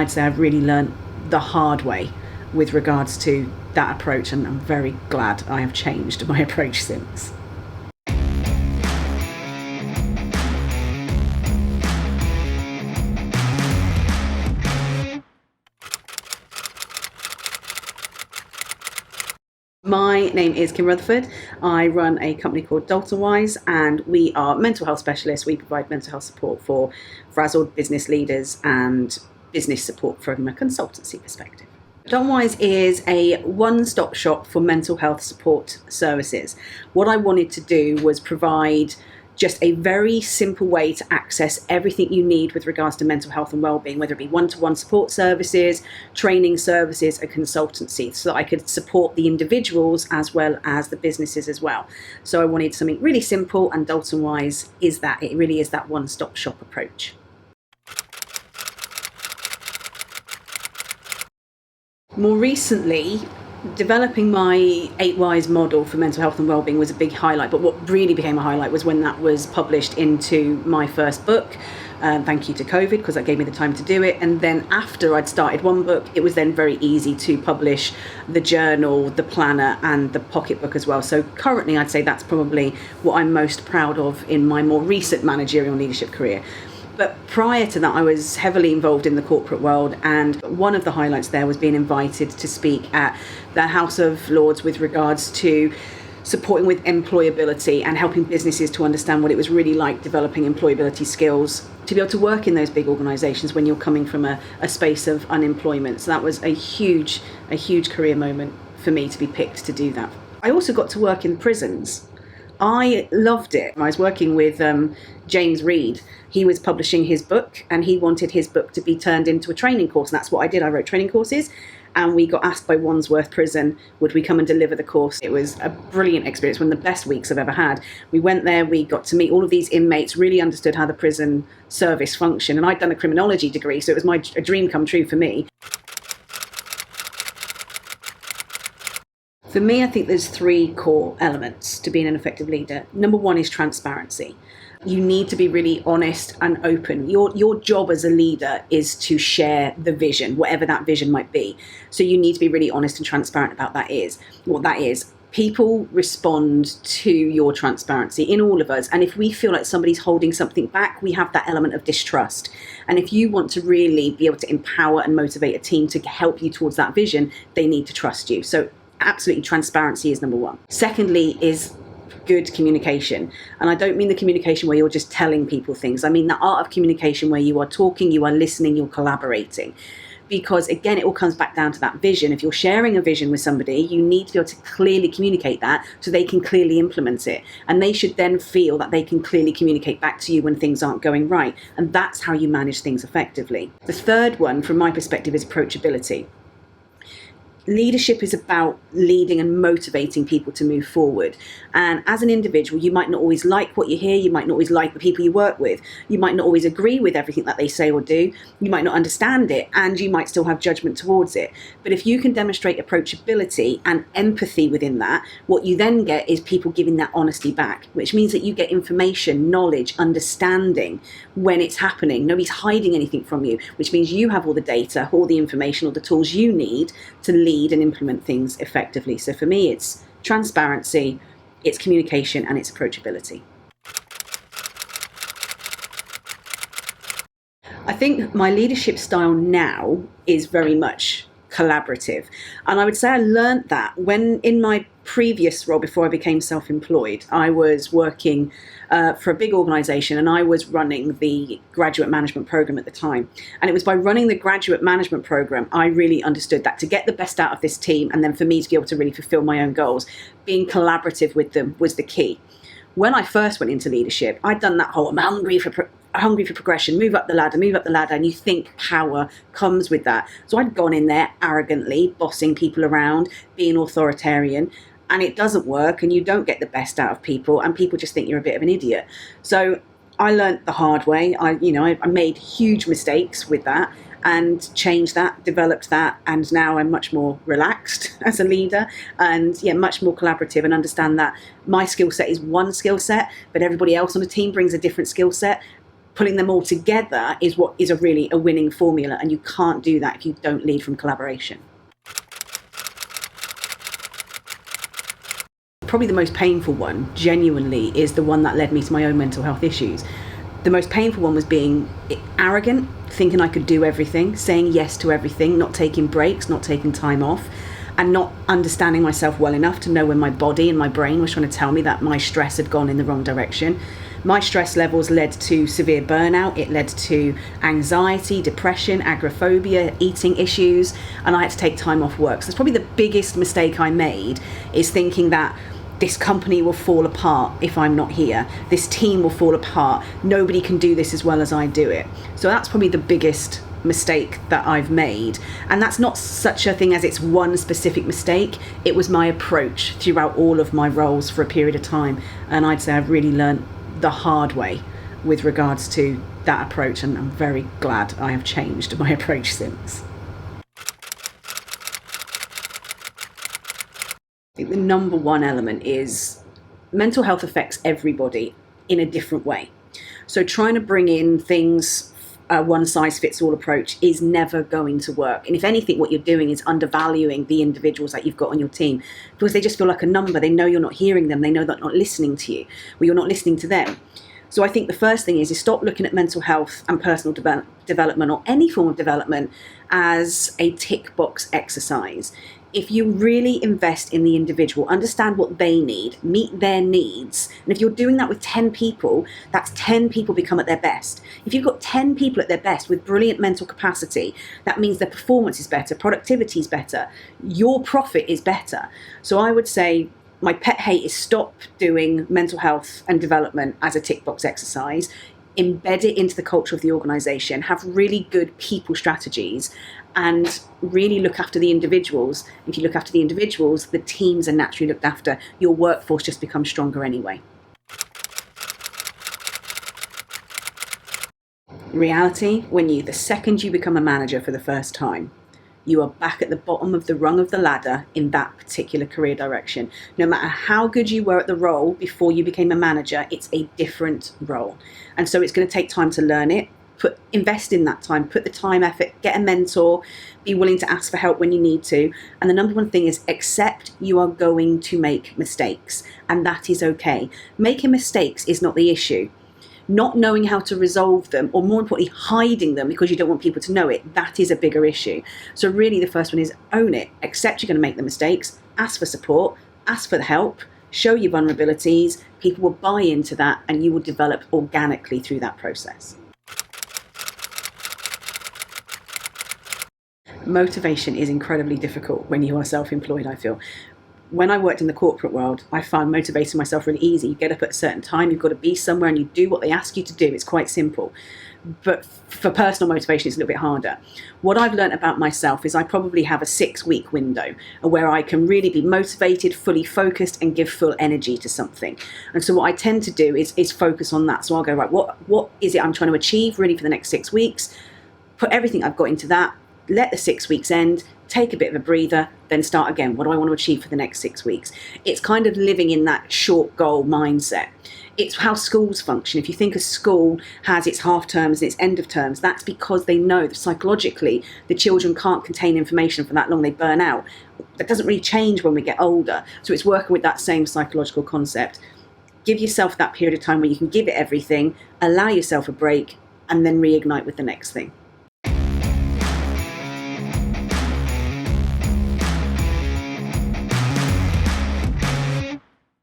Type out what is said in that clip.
I'd say I've really learned the hard way with regards to that approach, and I'm very glad I have changed my approach since. My name is Kim Rutherford. I run a company called Dalton Wise, and we are mental health specialists. We provide mental health support for frazzled business leaders and business support from a consultancy perspective. Dalton Wise is a one-stop shop for mental health support services. What I wanted to do was provide just a very simple way to access everything you need with regards to mental health and wellbeing, whether it be one-to-one support services, training services, and consultancy, so that I could support the individuals as well as the businesses as well. So I wanted something really simple, and Dalton Wise is that. It really is that one-stop shop approach. More recently, developing my 8 Whys model for mental health and wellbeing was a big highlight, but what really became a highlight was when that was published into my first book. Thank you to COVID, because that gave me the time to do it. And then after I'd started one book, it was then very easy to publish the journal, the planner, and the pocketbook as well. So currently I'd say that's probably what I'm most proud of in my more recent managerial leadership career. But prior to that, I was heavily involved in the corporate world, and one of the highlights there was being invited to speak at the House of Lords with regards to supporting with employability and helping businesses to understand what it was really like developing employability skills to be able to work in those big organisations when you're coming from a space of unemployment. So that was a huge career moment for me to be picked to do that. I also got to work in prisons. I loved it. I was working with James Reed. He was publishing his book, and he wanted his book to be turned into a training course. And that's what I did. I wrote training courses, and we got asked by Wandsworth Prison, would we come and deliver the course? It was a brilliant experience, one of the best weeks I've ever had. We went there, we got to meet all of these inmates, really understood how the prison service functioned. And I'd done a criminology degree, so it was a dream come true for me. For me, I think there's 3 core elements to being an effective leader. Number 1 is transparency. You need to be really honest and open. Your job as a leader is to share the vision, whatever that vision might be. So you need to be really honest and transparent about what that is. People respond to your transparency in all of us. And if we feel like somebody's holding something back, we have that element of distrust. And if you want to really be able to empower and motivate a team to help you towards that vision, they need to trust you. So absolutely, transparency is number 1. Secondly is good communication. And I don't mean the communication where you're just telling people things. I mean the art of communication where you are talking, you are listening, you're collaborating. Because again, it all comes back down to that vision. If you're sharing a vision with somebody, you need to be able to clearly communicate that so they can clearly implement it. And they should then feel that they can clearly communicate back to you when things aren't going right. And that's how you manage things effectively. The third one, from my perspective, is approachability. Leadership is about leading and motivating people to move forward. And as an individual, you might not always like what you hear. You might not always like the people you work with. You might not always agree with everything that they say or do. You might not understand it, and you might still have judgment towards it. But if you can demonstrate approachability and empathy within that, what you then get is people giving that honesty back, which means that you get information, knowledge, understanding when it's happening. Nobody's hiding anything from you, which means you have all the data, all the information, all the tools you need to lead and implement things effectively. So for me, it's transparency, it's communication, and it's approachability. I think my leadership style now is very much collaborative. And I would say I learned that when in my previous role, before I became self-employed, I was working for a big organization, and I was running the graduate management program at the time. And it was by running the graduate management program, I really understood that to get the best out of this team, and then for me to be able to really fulfill my own goals, being collaborative with them was the key. When I first went into leadership, I'd done that whole, I'm hungry for progression, move up the ladder, and you think power comes with that. So I'd gone in there arrogantly, bossing people around, being authoritarian, and it doesn't work, and you don't get the best out of people, and people just think you're a bit of an idiot. So I learned the hard way. I made huge mistakes with that, and changed that, developed that, and now I'm much more relaxed as a leader, and much more collaborative, and understand that my skill set is one skill set, but everybody else on the team brings a different skill set. pulling them all together is what is a winning formula, and you can't do that if you don't lead from collaboration. Probably the most painful one, genuinely, is the one that led me to my own mental health issues. The most painful one was being arrogant, thinking I could do everything, saying yes to everything, not taking breaks, not taking time off, and not understanding myself well enough to know when my body and my brain was trying to tell me that my stress had gone in the wrong direction. My stress levels led to severe burnout. It led to anxiety, depression, agoraphobia, eating issues, and I had to take time off work. So that's probably the biggest mistake I made, is thinking that this company will fall apart if I'm not here. This team will fall apart. Nobody can do this as well as I do it. So that's probably the biggest mistake that I've made. And that's not such a thing as it's one specific mistake. It was my approach throughout all of my roles for a period of time. And I'd say I've really learned the hard way with regards to that approach. And I'm very glad I have changed my approach since. I think the number one element is mental health affects everybody in a different way. So trying to bring in things, one size fits all approach is never going to work. And if anything, what you're doing is undervaluing the individuals that you've got on your team, because they just feel like a number. They know you're not hearing them. They know they're not listening to you, or you're not listening to them. So I think the first thing is stop looking at mental health and personal development, or any form of development, as a tick box exercise. If you really invest in the individual, understand what they need, meet their needs, and if you're doing that with 10 people, that's 10 people become at their best. If you've got 10 people at their best with brilliant mental capacity, that means their performance is better, productivity is better, your profit is better. So I would say my pet hate is stop doing mental health and development as a tick box exercise. Embed it into the culture of the organization, have really good people strategies, and really look after the individuals. If you look after the individuals, the teams are naturally looked after. Your workforce just becomes stronger anyway. Reality, the second you become a manager for the first time, you are back at the bottom of the rung of the ladder in that particular career direction. No matter how good you were at the role before you became a manager, it's a different role. And so it's going to take time to learn it. Invest in that time, put the time, effort, get a mentor, be willing to ask for help when you need to. And the number one thing is accept you are going to make mistakes, and that is okay. Making mistakes is not the issue. Not knowing how to resolve them, or more importantly, hiding them because you don't want people to know it, that is a bigger issue. So really the first one is own it, accept you're going to make the mistakes, ask for support, ask for the help, show your vulnerabilities, people will buy into that, and you will develop organically through that process. Motivation is incredibly difficult when you are self-employed, I feel. When I worked in the corporate world, I found motivating myself really easy. You get up at a certain time, you've got to be somewhere, and you do what they ask you to do. It's quite simple. But for personal motivation, it's a little bit harder. What I've learned about myself is I probably have a 6-week window where I can really be motivated, fully focused, and give full energy to something. And so what I tend to do is focus on that. So I'll go, right, what is it I'm trying to achieve really for the next 6 weeks? Put everything I've got into that. Let the 6 weeks end, take a bit of a breather, then start again. What do I want to achieve for the next 6 weeks? It's kind of living in that short goal mindset. It's how schools function. If you think a school has its half terms and its end of terms, that's because they know that psychologically the children can't contain information for that long. They burn out. That doesn't really change when we get older. So it's working with that same psychological concept. Give yourself that period of time where you can give it everything, allow yourself a break, and then reignite with the next thing.